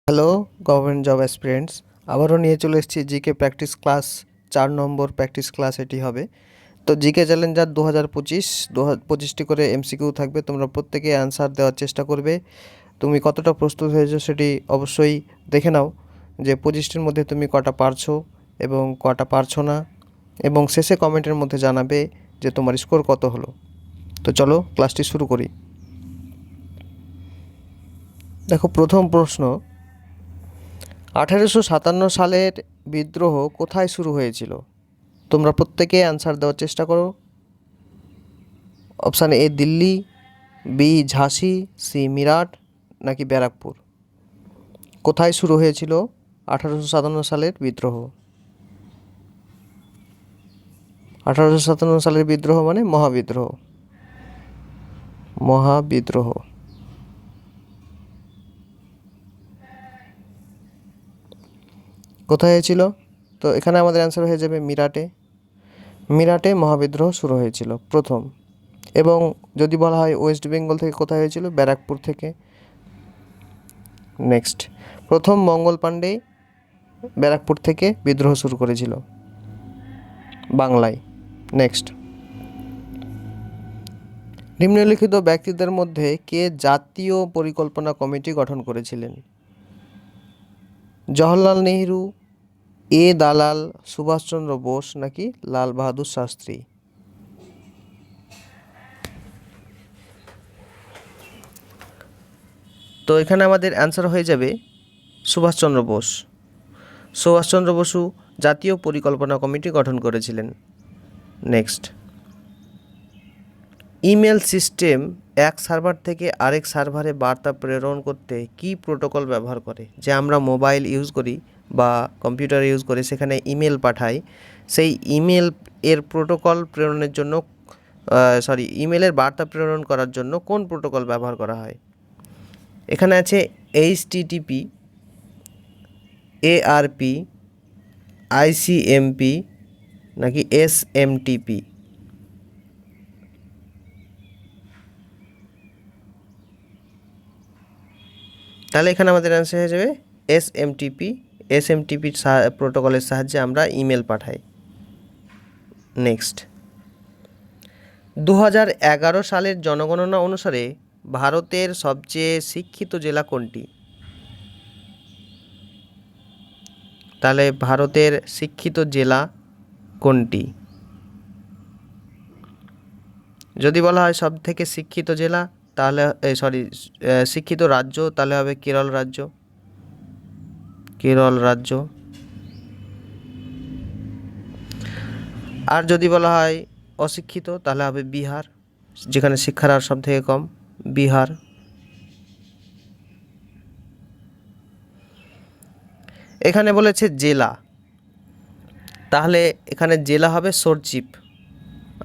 Hello government job aspirants, আবারও নিয়ে চলে এসেছি জিকে প্র্যাকটিস ক্লাস। 4 নম্বর প্র্যাকটিস ক্লাস এটি হবে। তো জিকে চ্যালেঞ্জার 2025টি করে এমসিকিউ থাকবে। তোমরা প্রত্যেকে অ্যান্সার দেওয়ার চেষ্টা করবে। তুমি কতটা প্রস্তুত হয়েছো সেটি অবশ্যই দেখে নাও, যে 25টির মধ্যে তুমি কটা পারছো এবং কটা পারছো না, এবং শেষে কমেন্টের মধ্যে জানাবে যে তোমার স্কোর কত হলো। তো চলো ক্লাসটি শুরু করি। দেখো, প্রথম প্রশ্ন, 1857 সালের বিদ্রোহ কোথায় শুরু হয়েছিল? তোমরা প্রত্যেকে অ্যান্সার দেওয়ার চেষ্টা করো। অপশান এ দিল্লি, বি ঝাঁসি, সি মিরাট, নাকি ব্যারাকপুর। কোথায় শুরু হয়েছিল 1857 সালের বিদ্রোহ? 1857 সালের বিদ্রোহ মানে মহাবিদ্রোহ। মহাবিদ্রোহ কোথায় হয়েছিল? তো এখানে আমাদের অ্যান্সার হয়ে যাবে মিরাটে। মিরাটে মহাবিদ্রোহ শুরু হয়েছিল প্রথম। এবং যদি বলা হয় ওয়েস্ট বেঙ্গল থেকে, কোথায় হয়েছিল? ব্যারাকপুর থেকে। নেক্সট, প্রথম মঙ্গল পাণ্ডে ব্যারাকপুর থেকে বিদ্রোহ শুরু করেছিল বাংলায়। নেক্সট, নিম্নলিখিত ব্যক্তিদের মধ্যে কে জাতীয় পরিকল্পনা কমিটি গঠন করেছিলেন? জওহরলাল নেহরু, এ দালাল, সুভাষচন্দ্র বোস, নাকি লাল বাহাদুর শাস্ত্রী। তো এখানে আমাদের অ্যান্সার হয়ে যাবে সুভাষচন্দ্র বোস। সুভাষচন্দ্র বসু জাতীয় পরিকল্পনা কমিটি গঠন করেছিলেন। নেক্সট, ইমেল সিস্টেম এক সার্ভার থেকে আরেক সার্ভারে বার্তা প্রেরণ করতে কি প্রোটোকল ব্যবহার করে? যে আমরা মোবাইল ইউজ করি বা কম্পিউটার ইউজ করি, সেখানে ইমেল পাঠাই, সেই ইমেল এর প্রোটোকল প্রেরণের জন্য ইমেলের বার্তা প্রেরণ করার জন্য কোন প্রোটোকল ব্যবহার করা হয়? এখানে আছে HTTP, ARP, ICMP, নাকি SMTP। তাহলে এখানে আমাদের অ্যান্সার হয়ে যাবে SMTP। SMTP প্রোটোকলের সাহায্যে আমরা ইমেল পাঠাই। নেক্সট, 2011 সালের জনগণনা অনুসারে ভারতের সবচেয়ে শিক্ষিত জেলা কোনটি? তাহলে ভারতের শিক্ষিত জেলা কোনটি? যদি বলা হয় সব থেকে শিক্ষিত জেলা, তাহলে শিক্ষিত রাজ্য, তাহলে হবে কেরল রাজ্য। কেরল রাজ্য। আর যদি বলা হয় অশিক্ষিত, তাহলে হবে বিহার, যেখানে শিক্ষার হার সব থেকে কম, বিহার। এখানে বলেছে জেলা, তাহলে এখানে জেলা হবে সরচিপ।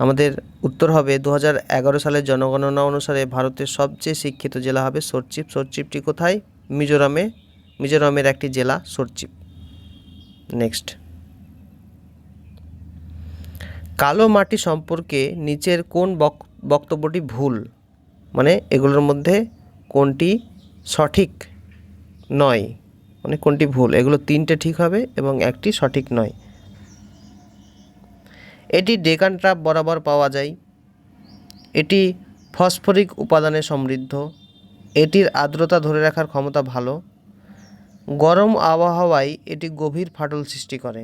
আমাদের উত্তর হবে 2011 সালের জনগণনা অনুসারে ভারতের সবচেয়ে শিক্ষিত জেলা হবে সরচিপ। সরচিপটি কোথায়? মিজোরামে। মিজোরামের একটি জেলা সরচিপ। নেক্সট, কালো মাটি সম্পর্কে নিচের কোন বক্তব্যটি ভুল? মানে এগুলোর মধ্যে কোনটি সঠিক নয়, মানে কোনটি ভুল? এগুলো 3টে ঠিক হবে এবং একটি সঠিক নয়। এটি ডেকান ট্রাপ বরাবর পাওয়া যায়। এটি ফসফরিক উপাদানে সমৃদ্ধ। এটির আর্দ্রতা ধরে রাখার ক্ষমতা ভালো। গরম আবহাওয়ায় এটি গভীর ফাটল সৃষ্টি করে।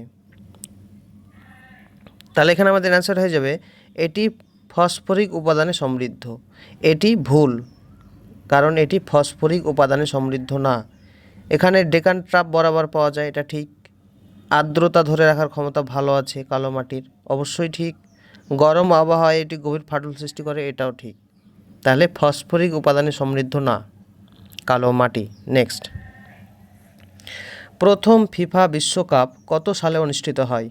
তাহলে এখানে আমাদের অ্যান্সার হয়ে যাবে এটি ফসফরিক উপাদানে সমৃদ্ধ। এটি ভুল, কারণ এটি ফসফরিক উপাদানে সমৃদ্ধ না। এখানে ডেকান ট্রাপ বরাবর পাওয়া যায়, এটা ঠিক। আর্দ্রতা ধরে রাখার ক্ষমতা ভালো আছে কালো মাটির, অবশ্যই ঠিক। গরম আবহাওয়ায় এটি গভীর ফাটল সৃষ্টি করে, এটাও ঠিক। তাহলে ফসফরিক উপাদানে সমৃদ্ধ না কালো মাটি। নেক্সট, প্রথম ফিফা বিশ্বকাপ কত সালে অনুষ্ঠিত হয়?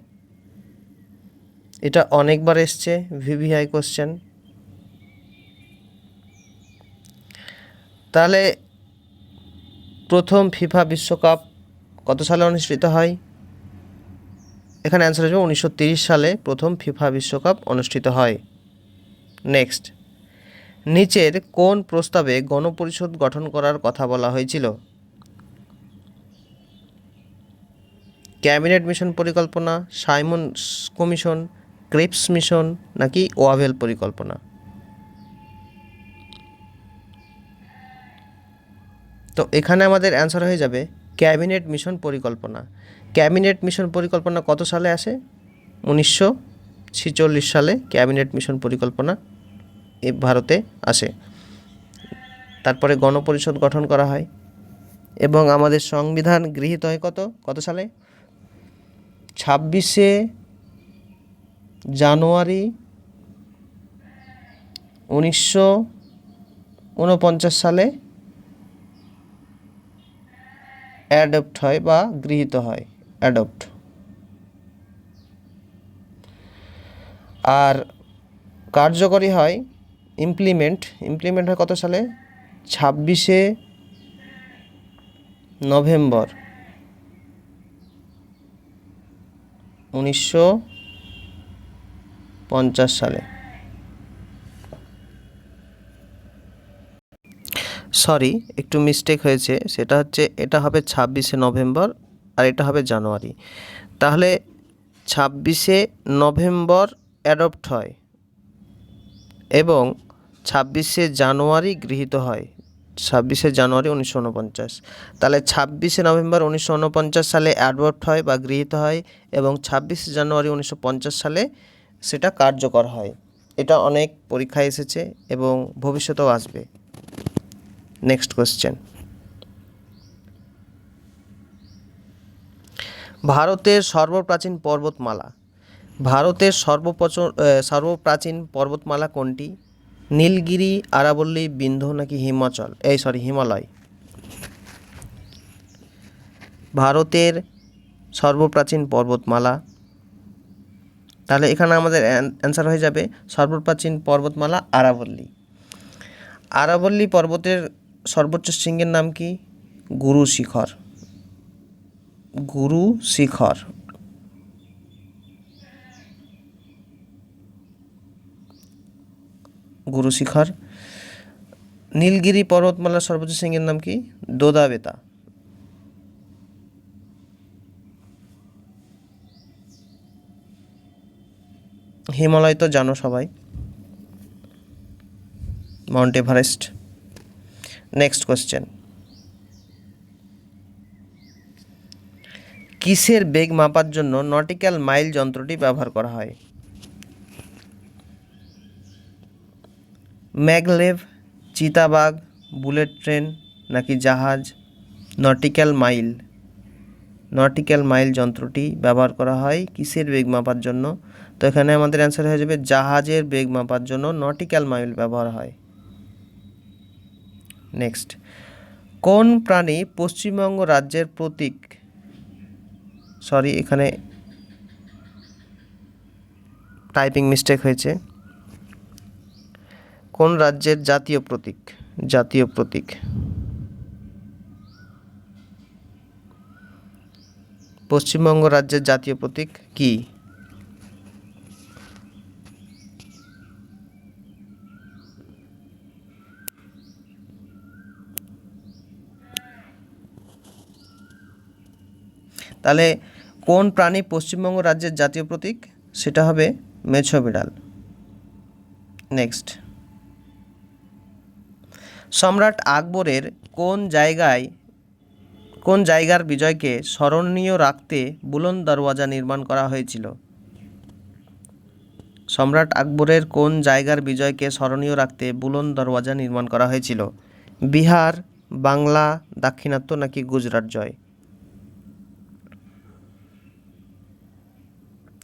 এটা অনেকবার এসছে, ভিভিআই কোশ্চেন। তাহলে প্রথম ফিফা বিশ্বকাপ কত সালে অনুষ্ঠিত হয়? এখানে অ্যান্সার আসবে 1930 সালে প্রথম ফিফা বিশ্বকাপ অনুষ্ঠিত হয়। নেক্সট, নিচের কোন প্রস্তাবে গণপরিষদ গঠন করার কথা বলা হয়েছিল? ক্যাবিনেট মিশন পরিকল্পনা, সাইমন কমিশন, ক্রিপস মিশন নাকি ওয়াভেল পরিকল্পনা? তো এখানে আমাদের অ্যান্সার হয়ে যাবে ক্যাবিনেট মিশন পরিকল্পনা। ক্যাবিনেট মিশন পরিকল্পনা কত সালে আসে? 1946 সালে ক্যাবিনেট মিশন পরিকল্পনা ভারতে আসে। তারপরে গণপরিষদ গঠন করা হয় এবং আমাদের সংবিধান গৃহীত হয় কত সালে? 26শে জানুয়ারি 1949 সালে অ্যাডপ্ট হয় বা গৃহীত হয়, অ্যাডপ্ট। আর কার্যকরী হয়, ইমপ্লিমেন্ট হয় কত সালে? 26শে নভেম্বর 1950 সালে। সরি, একটু মিস্টেক হয়েছে, সেটা হচ্ছে এটা হবে 26শে নভেম্বর আর এটা হবে জানুয়ারি। তাহলে 26শে নভেম্বর অ্যাডপ্ট হয় এবং 26শে জানুয়ারি গৃহীত হয়, 26শে জানুয়ারি 1949। তাহলে 26শে নভেম্বর 1949 সালে অ্যাডপ্ট হয় বা গৃহীত হয় এবং 26শে জানুয়ারি 1950 সালে সেটা কার্যকর হয়। এটা অনেক পরীক্ষায় এসেছে এবং ভবিষ্যতেও আসবে। নেক্সট কোশ্চেন, ভারতের সর্বপ্রাচীন পর্বতমালা, ভারতের সর্বপ্রাচীন পর্বতমালা কোনটি? নীলগিরি, আরাবল্লী, বিন্ধ্য নাকি হিমালয়? ভারতের সর্বপ্রাচীন পর্বতমালা, তাহলে এখানে আমাদের অ্যান্সার হয়ে যাবে সর্বপ্রাচীন পর্বতমালা আরাবল্লী। আরাবল্লী পর্বতের সর্বোচ্চ শৃঙ্গের নাম কি? গুরু শিখর। গুরু শিখর। গুরু শিখর। নীলগিরি পর্বতমালার সর্বোচ্চ শৃঙ্গের নাম কি? দোদাবেতা। হিমালয় তো জানো সবাই, মাউন্ট এভারেস্ট। নেক্সট কোশ্চেন, কিসের বেগ মাপার জন্য নটিক্যাল মাইল যন্ত্রটি ব্যবহার করা হয়? ম্যাগলেভ, চিতাবাঘ, বুলেট ট্রেন নাকি জাহাজ? নটিক্যাল মাইল যন্ত্রটি ব্যবহার করা হয় কিসের বেগ মাপার জন্য? তো এখানে আমাদের অ্যান্সার হয়ে যাবে জাহাজের বেগ মাপার জন্য নটিক্যাল মাইল ব্যবহার হয়। নেক্সট, কোন প্রাণী পশ্চিমবঙ্গ রাজ্যের প্রতীক? সরি, এখানে টাইপিং মিস্টেক হয়েছে। কোন রাজ্যের জাতীয় প্রতীক? পশ্চিমবঙ্গ রাজ্যের জাতীয় প্রতীক কি? তাহলে কোন প্রাণী পশ্চিমবঙ্গ রাজ্যের জাতীয় প্রতীক? সেটা হবে মেছো বিড়াল। নেক্সট, সম্রাট আকবরের কোন জায়গার বিজয়কে স্মরণীয় রাখতে বুলন্দ দরওয়াজা নির্মাণ করা হয়েছিল? সম্রাট আকবরের কোন জায়গার বিজয়কে স্মরণীয় রাখতে বুলন্দ দরওয়াজা নির্মাণ করা হয়েছিল? বিহার, বাংলা, দাক্ষিণাত্য নাকি গুজরাট জয়?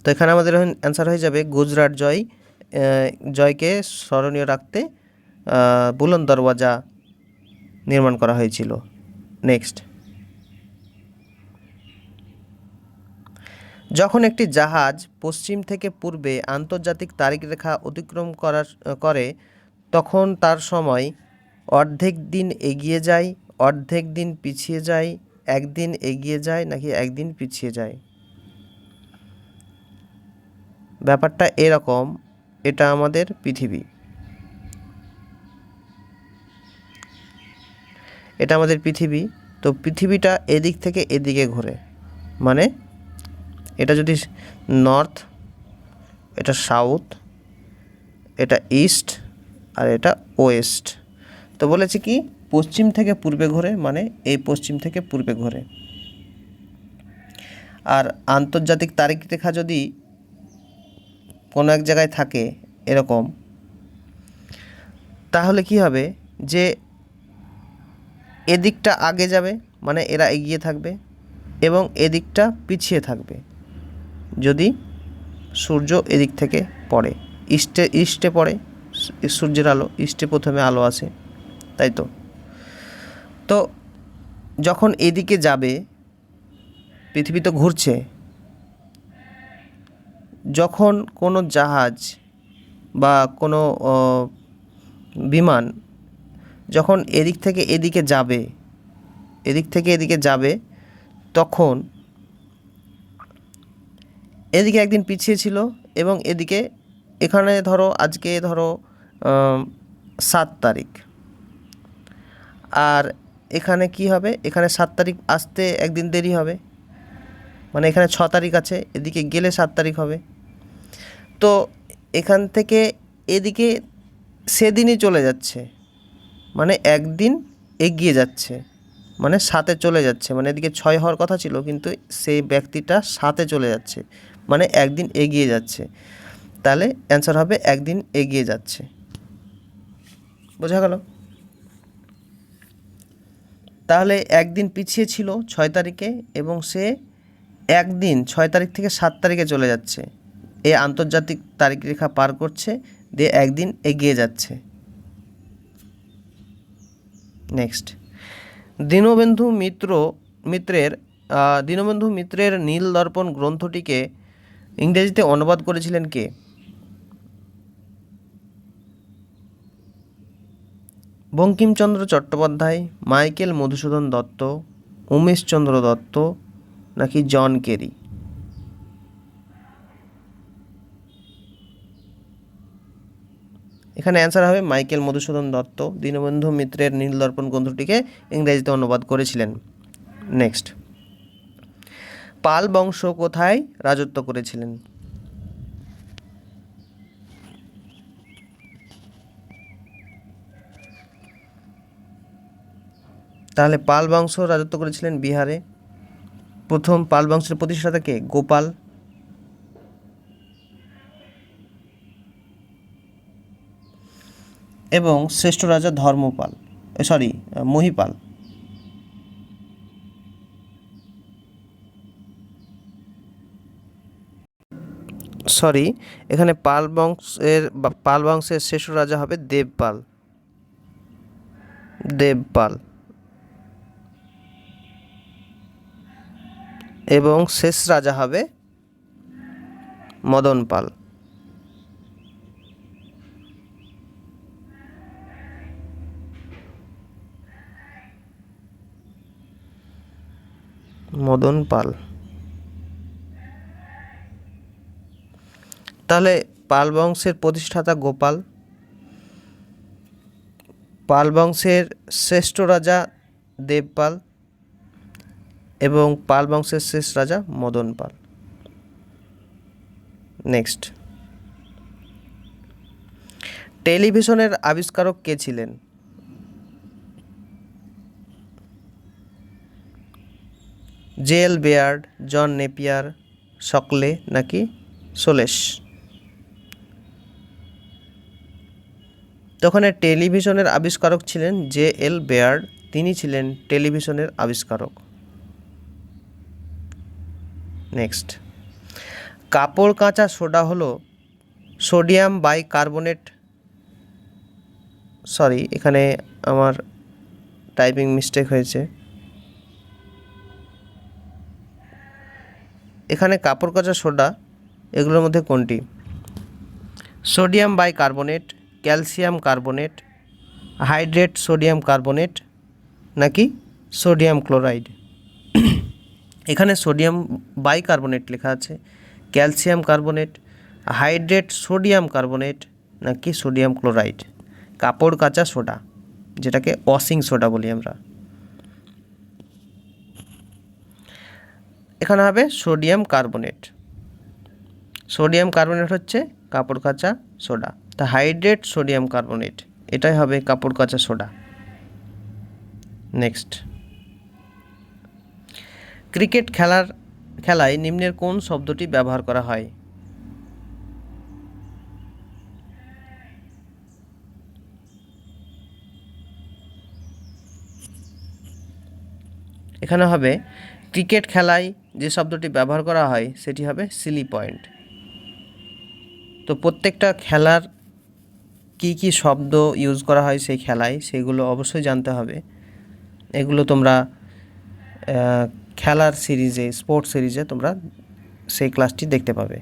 তো এখানে আমাদের অ্যান্সার হয়ে যাবে গুজরাট জয়কে স্মরণীয় রাখতে বুলন্দ দরওয়াজা নির্মাণ করা হয়েছিল। নেক্সট, যখন একটি জাহাজ পশ্চিম থেকে পূর্বে আন্তর্জাতিক তারিখরেখা অতিক্রম করে তখন তার সময় অর্ধেক দিন এগিয়ে যায়, অর্ধেক দিন পিছিয়ে যায়, একদিন এগিয়ে যায় নাকি একদিন পিছিয়ে যায়? ব্যাপারটা এরকম, এটা আমাদের পৃথিবী, তো পৃথিবীটা এদিক থেকে এদিকে ঘোরে, মানে এটা যদি নর্থ, এটা সাউথ, এটা ইস্ট, আর এটা ওয়েস্ট। তো বলেছে কি পশ্চিম থেকে পূর্বে ঘোরে, মানে এই পশ্চিম থেকে পূর্বে ঘোরে। আর আন্তর্জাতিক তারিখ রেখা যদি কোনো এক জায়গায় থাকে এরকম, তাহলে কি হবে যে এদিকটা আগে যাবে, মানে এরা এগিয়ে থাকবে, এবং এদিকটা পিছিয়ে থাকবে যদি সূর্য এদিক থেকে পড়ে। ইস্টে পড়ে সূর্যের আলো, ইস্টে প্রথমে আলো আসে, তাই তো। তো যখন এদিকে যাবে, পৃথিবী তো ঘুরছে, যখন কোনো জাহাজ বা কোনো বিমান যখন এদিক থেকে এদিকে যাবে, তখন এদিকে একদিন পিছিয়ে ছিল, এবং এদিকে এখানে ধরো আজকে 7 তারিখ, আর এখানে কি হবে, এখানে 7 তারিখ আসতে একদিন দেরি হবে, মানে এখানে 6 তারিখ আছে, এদিকে গেলে 7 তারিখ হবে। তো এখান থেকে এদিকে সেদিনই চলে যাচ্ছে, মানে একদিন এগিয়ে যাচ্ছে, মানে 7-এ চলে যাচ্ছে, মানে এদিকে 6 হওয়ার কথা ছিল, কিন্তু সেই ব্যক্তিটা 7-এ চলে যাচ্ছে, মানে একদিন এগিয়ে যাচ্ছে। তাহলে অ্যান্সার হবে একদিন এগিয়ে যাচ্ছে। বোঝা গেল? তাহলে একদিন পিছিয়ে ছিল 6 তারিখে, এবং সে একদিন 6 তারিখ থেকে 7 তারিখে চলে যাচ্ছে, এ আন্তর্জাতিক তারিখ রেখা পার করছে, দিয়ে একদিন এগিয়ে যাচ্ছে। নেক্সট, দীনবন্ধু মিত্রের নীল দর্পণ গ্রন্থটিকে ইংরেজিতে অনুবাদ করেছিলেন কে? বঙ্কিমচন্দ্র চট্টোপাধ্যায়, মাইকেল মধুসূদন দত্ত, উমেশচন্দ্র দত্ত, নাকি জন কেরি? এখানে অ্যান্সার হবে মাইকেল মধুসূদন দত্ত দীনবন্ধু মিত্রের নীল দর্পণ গ্রন্থটিকে ইংরেজিতে অনুবাদ করেছিলেন। নেক্সট, পাল বংশ কোথায় রাজত্ব করেছিলেন? তাহলে পাল বংশ রাজত্ব করেছিলেন বিহারে। প্রথম পাল বংশের প্রতিষ্ঠাতা কে? গোপাল। এবং শ্রেষ্ঠ রাজা ধর্মপাল, মহিপাল। এখানে পাল বংশের শ্রেষ্ঠ রাজা হবে দেবপাল, এবং শেষ রাজা হবে মদন পাল। তাহলে পাল বংশের প্রতিষ্ঠাতা গোপাল, পাল বংশের শ্রেষ্ঠ রাজা দেবপাল, এবং পাল বংশের শেষ রাজা মদন পাল। নেক্সট, টেলিভিশনের আবিষ্কারক কে ছিলেন? জে.এল. বেয়ার্ড, জন নেপিয়ার, সকলে, নাকি সোলেস? তখন টেলিভিশনের আবিষ্কারক ছিলেন জে.এল. বেয়ার্ড, তিনি ছিলেন টেলিভিশনের আবিষ্কারক। নেক্সট, কাপড় কাঁচা সোডা হলো সোডিয়াম বাইকার্বনেট, এখানে আমার টাইপিং মিস্টেক হয়েছে। এখানে কাপড় কাঁচা সোডা এগুলোর মধ্যে কোনটি? Sodium bicarbonate, calcium carbonate, hydrate sodium carbonate, নাকি সোডিয়াম ক্লোরাইড? এখানে সোডিয়াম বাইকার্বনেট লেখা আছে, calcium carbonate, hydrate sodium carbonate, নাকি সোডিয়াম ক্লোরাইড? কাপড় কাঁচা সোডা, যেটাকে ওয়াশিং সোডা বলি আমরা। এখানে হবে সোডিয়াম কার্বনেট। সোডিয়াম কার্বনেট হচ্ছে কাপড় কাচা সোডা, তা হাইড্রেট সোডিয়াম কার্বনেট এটাই হবে কাপড় কাচা সোডা। নেক্সট, ক্রিকেট খেলায় নিম্নের কোন শব্দটি ব্যবহার করা হয়? এখানে হবে ক্রিকেট খেলায় যে শব্দটি ব্যবহার করা হয় সেটি হবে সিলি পয়েন্ট। তো প্রত্যেকটা খেলার কি কি শব্দ ইউজ করা হয় সেই খেলায় সেগুলো অবশ্যই জানতে হবে। এগুলো তোমরা খেলার সিরিজে, স্পোর্টস সিরিজে তোমরা সেই ক্লাসটি দেখতে পাবে।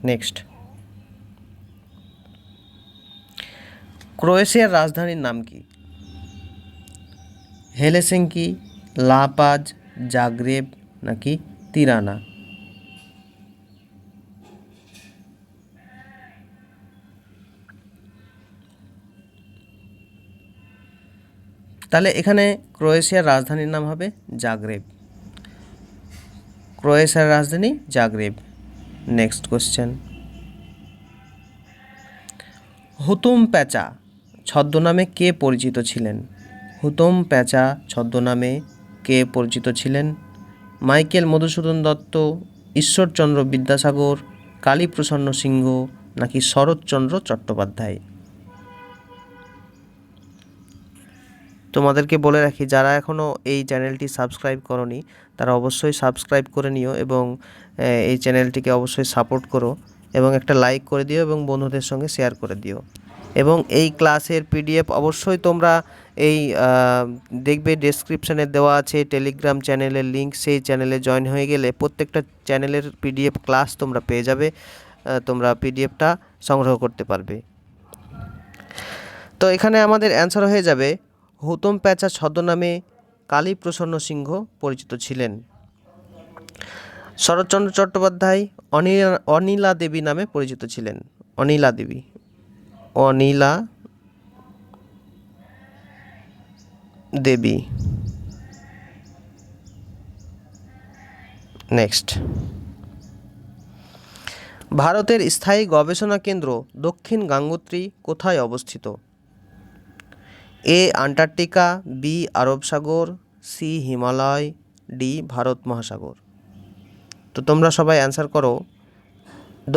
নেক্সট, ক্রোয়েশিয়ার রাজধানীর নাম কি? হেলসিঙ্কি, লা পাজ, জাগ্রেব নাকি তিরানা? তাহলে এখানে ক্রোয়েশিয়ার রাজধানীর নাম হবে জাগ্রেব। ক্রোয়েশিয়ার রাজধানী জাগ্রেব। নেক্সট কোশ্চেন, হুতুম প্যাঁচা ছদ্মনামে কে পরিচিত ছিলেন? হুতুম প্যাঁচা ছদ্মনামে কে পরিচিত ছিলেন? মাইকেল মধুসূদন দত্ত, ঈশ্বরচন্দ্র বিদ্যাসাগর, কালীপ্রসন্ন সিংহ নাকি শরৎচন্দ্র চট্টোপাধ্যায়? তোমাদেরকে বলে রাখি, যারা এখনও এই চ্যানেলটি সাবস্ক্রাইব করনি তারা অবশ্যই সাবস্ক্রাইব করে নিও এবং এই চ্যানেলটিকে অবশ্যই সাপোর্ট করো এবং একটা লাইক করে দিও এবং বন্ধুদের সঙ্গে শেয়ার করে দিও। এবং এই ক্লাসের পিডিএফ অবশ্যই তোমরা এই দেখবে ডেসক্রিপশানে দেওয়া আছে টেলিগ্রাম চ্যানেলের লিঙ্ক, সেই চ্যানেলে জয়েন হয়ে গেলে প্রত্যেকটা চ্যানেলের পিডিএফ ক্লাস তোমরা পেয়ে যাবে, তোমরা পিডিএফটা সংগ্রহ করতে পারবে। তো এখানে আমাদের অ্যান্সার হয়ে যাবে হুতুম প্যাঁচা ছদ্মনামে কালীপ্রসন্ন সিংহ পরিচিত ছিলেন। শরৎচন্দ্র চট্টোপাধ্যায় অনিলা দেবী নামে পরিচিত ছিলেন। অনিলা দেবী, অনিলা দেবী। নেক্সট, ভারতের স্থায়ী গবেষণা কেন্দ্র দক্ষিণ গাঙ্গোত্রী কোথায় অবস্থিত? এ আন্টার্কটিকা, বি আরব সাগর, সি হিমালয়, ডি ভারত মহাসাগর। তো তোমরা সবাই অ্যান্সার করো,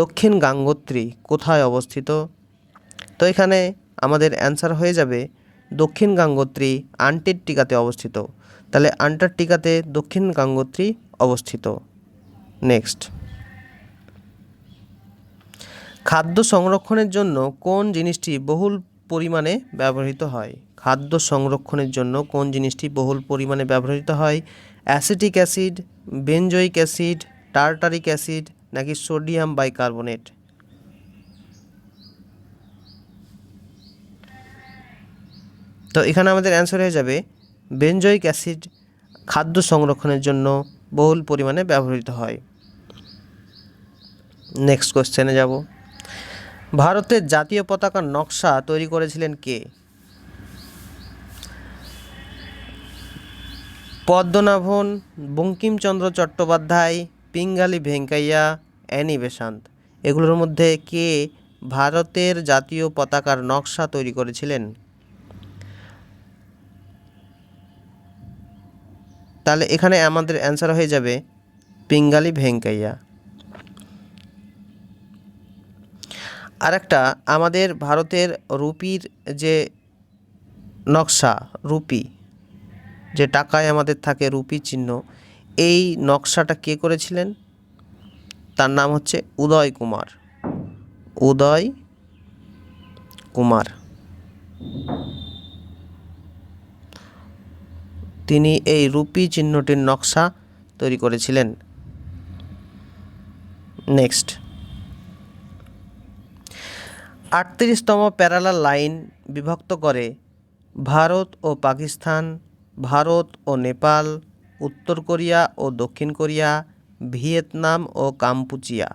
দক্ষিণ গাঙ্গোত্রী কোথায় অবস্থিত? তো এখানে আমাদের অ্যান্সার হয়ে যাবে দক্ষিণ গাঙ্গোত্রী আন্টার্কটিকাতে অবস্থিত। তাহলে আন্টার্কটিকাতে দক্ষিণ গাঙ্গোত্রী অবস্থিত। নেক্সট, খাদ্য সংরক্ষণের জন্য কোন জিনিসটি বহুল পরিমাণে ব্যবহৃত হয়? খাদ্য সংরক্ষণের জন্য কোন জিনিসটি বহুল পরিমাণে ব্যবহৃত হয়? Acetic acid, benzoic acid, tartaric acid নাকি সোডিয়াম বাইকার্বনেট? তো এখানে আমাদের অ্যান্সার হয়ে যাবে বেনজোইক অ্যাসিড খাদ্য সংরক্ষণের জন্য বহুল পরিমাণে ব্যবহৃত হয়। নেক্সট কোশ্চেনে যাব, ভারতের জাতীয় পতাকার নকশা তৈরি করেছিলেন কে? Padmanabhan, Bankimchandra Chattopadhyay, Pingali Venkayya, Annie Besant. এগুলোর মধ্যে কে ভারতের জাতীয় পতাকার নকশা তৈরি করেছিলেন? তাহলে এখানে আমাদের অ্যান্সার হয়ে যাবে পিঙ্গালি ভেঙ্কাইয়া। আর একটা, আমাদের ভারতের রুপির যে নকশা, রুপি যে টাকায় আমাদের থাকে রুপি চিহ্ন, এই নকশাটা কে করেছিলেন? তার নাম হচ্ছে উদয় কুমার। উদয় কুমার, তিনি এই রুপি চিহ্নটির নকশা তৈরি করেছিলেন। নেক্সট, 38তম প্যারালাল লাইন বিভক্ত করে ভারত ও পাকিস্তান, ভারত ও নেপাল, উত্তর কোরিয়া ও দক্ষিণ কোরিয়া, ভিয়েতনাম ও কাম্পুচিয়া।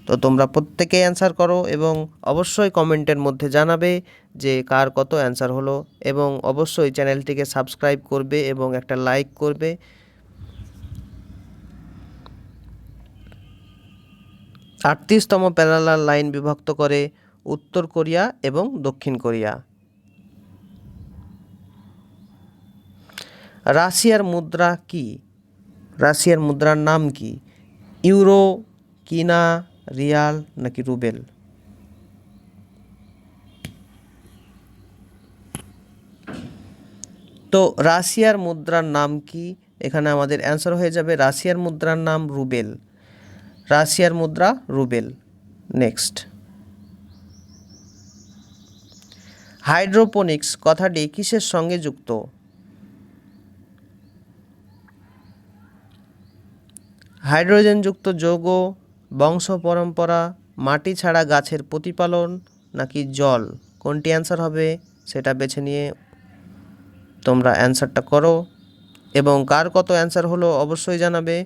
তো তোমরা প্রত্যেকেই অ্যান্সার করো এবং অবশ্যই কমেন্টের মধ্যে জানাবে যে কার কত অ্যান্সার হলো, এবং অবশ্যই চ্যানেলটিকে সাবস্ক্রাইব করবে এবং একটা লাইক করবে। 38তম প্যারালাল লাইন বিভক্ত করে উত্তর কোরিয়া এবং দক্ষিণ কোরিয়া। রাশিয়ার মুদ্রা কি? রাশিয়ার মুদ্রার নাম কি? ইউরো, কিনা, রিয়াল নাকি রুবেল? তো রাশিয়ার মুদ্রার নাম কি? এখানে আমাদের অ্যান্সার হয়ে যাবে রাশিয়ার মুদ্রার নাম রুবেল। রাশিয়ার মুদ্রা রুবেল। নেক্সট, হাইড্রোপনিক্স কথাটি কিসের সঙ্গে যুক্ত? হাইড্রোজেনযুক্ত যৌগ, বংশ পরম্পরা, মাটি ছাড়া গাছের প্রতিপালন নাকি জল? কোনটি অ্যান্সার হবে সেটা বেছে নিয়ে তোমরা অ্যান্সারটা করো, এবং কার কত অ্যান্সার হলো অবশ্যই জানাবে।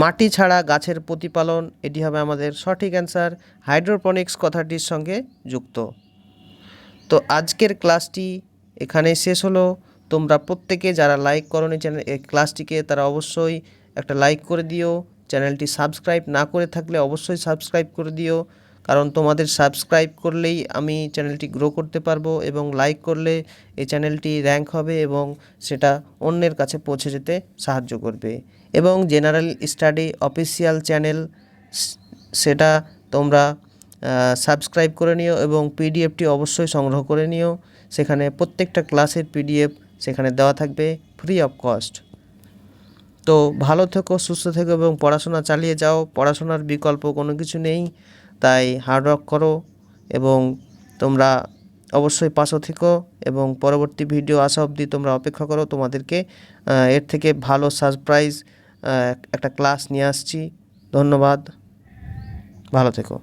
মাটি ছাড়া গাছের প্রতিপালন, এটি হবে আমাদের সঠিক অ্যান্সার। হাইড্রোপনিক্স কথাটির সঙ্গে যুক্ত। তো আজকের ক্লাসটি এখানে শেষ হলো। তোমরা প্রত্যেকে যারা লাইক করোনি চ্যানেল এই ক্লাসটিকে, তারা অবশ্যই একটা লাইক করে দিও। চ্যানেলটি সাবস্ক্রাইব না করে থাকলে অবশ্যই সাবস্ক্রাইব করে দিও, কারণ তোমাদের সাবস্ক্রাইব করলেই আমি চ্যানেলটি গ্রো করতে পারবো, এবং লাইক করলে এই চ্যানেলটি র্যাঙ্ক হবে এবং সেটা অন্যের কাছে পৌঁছে যেতে সাহায্য করবে। এবং জেনারেল স্টাডি অফিসিয়াল চ্যানেল, সেটা তোমরা সাবস্ক্রাইব করে নিও এবং পিডিএফটি অবশ্যই সংগ্রহ করে নিও। সেখানে প্রত্যেকটা ক্লাসের পিডিএফ সেখানে দেওয়া থাকবে ফ্রি অফ কস্ট। তো ভালো থেকো, সুস্থ থেকো এবং পড়াশোনা চালিয়ে যাও। পড়াশোনার বিকল্প কোনো কিছু নেই, তাই হার্ডওয়ার্ক করো এবং তোমরা অবশ্যই পাশে থেকো, এবং পরবর্তী ভিডিও আসা অবধি তোমরা অপেক্ষা করো। তোমাদেরকে এর থেকে ভালো সারপ্রাইজ একটা ক্লাস নিয়ে আসছি। ধন্যবাদ, ভালো থেকো।